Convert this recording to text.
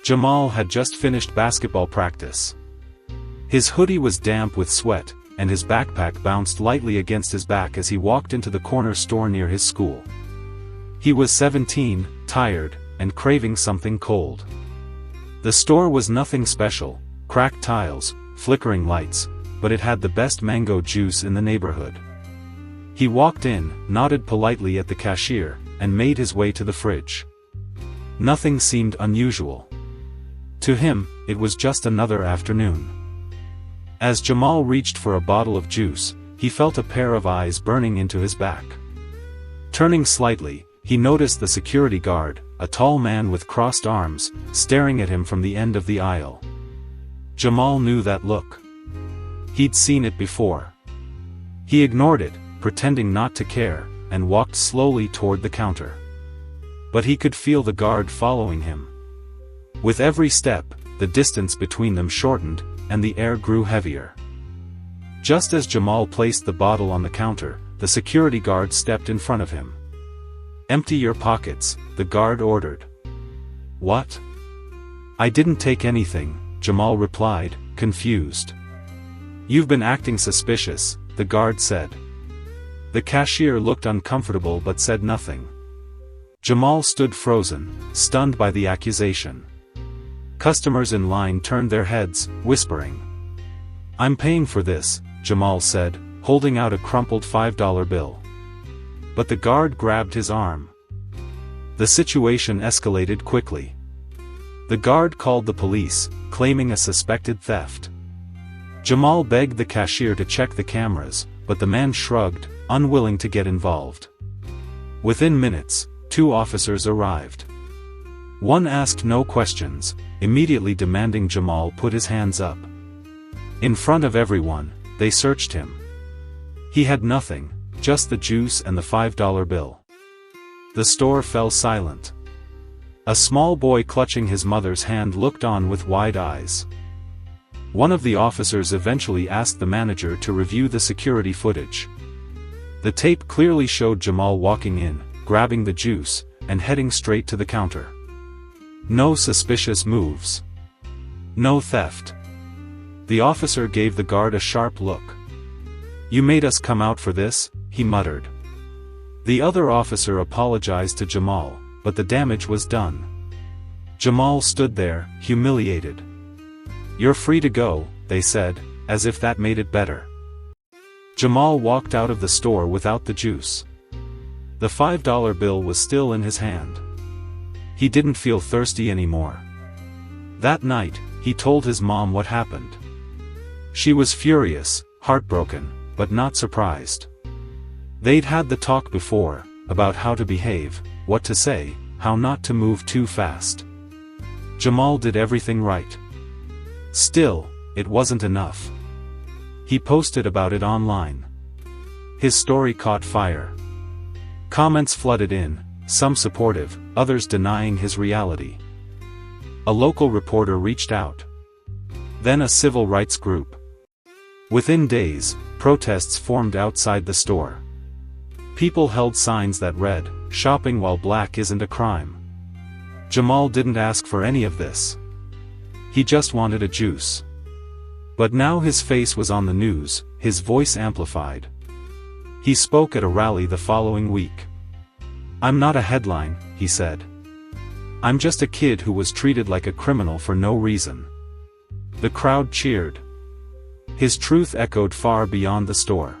Jamal had just finished basketball practice. His hoodie was damp with sweat, and his backpack bounced lightly against his back as he walked into the corner store near his school. He was 17, tired, and craving something cold. The store was nothing special, cracked tiles, flickering lights, but it had the best mango juice in the neighborhood. He walked in, nodded politely at the cashier, and made his way to the fridge. Nothing seemed unusual. To him, it was just another afternoon. As Jamal reached for a bottle of juice, he felt a pair of eyes burning into his back. Turning slightly, he noticed the security guard, a tall man with crossed arms, staring at him from the end of the aisle. Jamal knew that look. He'd seen it before. He ignored it, pretending not to care, and walked slowly toward the counter. But he could feel the guard following him. With every step, the distance between them shortened, and the air grew heavier. Just as Jamal placed the bottle on the counter, the security guard stepped in front of him. "Empty your pockets," the guard ordered. "What?" "I didn't take anything," Jamal replied, confused. "You've been acting suspicious," the guard said. The cashier looked uncomfortable but said nothing. Jamal stood frozen, stunned by the accusation. Customers in line turned their heads, whispering. "I'm paying for this," Jamal said, holding out a crumpled $5 bill. But the guard grabbed his arm. The situation escalated quickly. The guard called the police, claiming a suspected theft. Jamal begged the cashier to check the cameras, but the man shrugged, unwilling to get involved. Within minutes, 2 officers arrived. One asked no questions, immediately demanding Jamal put his hands up. In front of everyone, they searched him. He had nothing, just the juice and the $5 bill. The store fell silent. A small boy clutching his mother's hand looked on with wide eyes. One of the officers eventually asked the manager to review the security footage. The tape clearly showed Jamal walking in, grabbing the juice, and heading straight to the counter. No suspicious moves. No theft. The officer gave the guard a sharp look. "You made us come out for this," he muttered. The other officer apologized to Jamal, but the damage was done. Jamal stood there, humiliated. "You're free to go," they said, as if that made it better. Jamal walked out of the store without the juice. The $5 bill was still in his hand. He didn't feel thirsty anymore. That night, he told his mom what happened. She was furious, heartbroken, but not surprised. They'd had the talk before, about how to behave, what to say, how not to move too fast. Jamal did everything right. Still, it wasn't enough. He posted about it online. His story caught fire. Comments flooded in, some supportive, others denying his reality. A local reporter reached out. Then a civil rights group. Within days, protests formed outside the store. People held signs that read, "Shopping while black isn't a crime." Jamal didn't ask for any of this. He just wanted a juice. But now his face was on the news, his voice amplified. He spoke at a rally the following week. "I'm not a headline," he said. "I'm just a kid who was treated like a criminal for no reason." The crowd cheered. His truth echoed far beyond the store.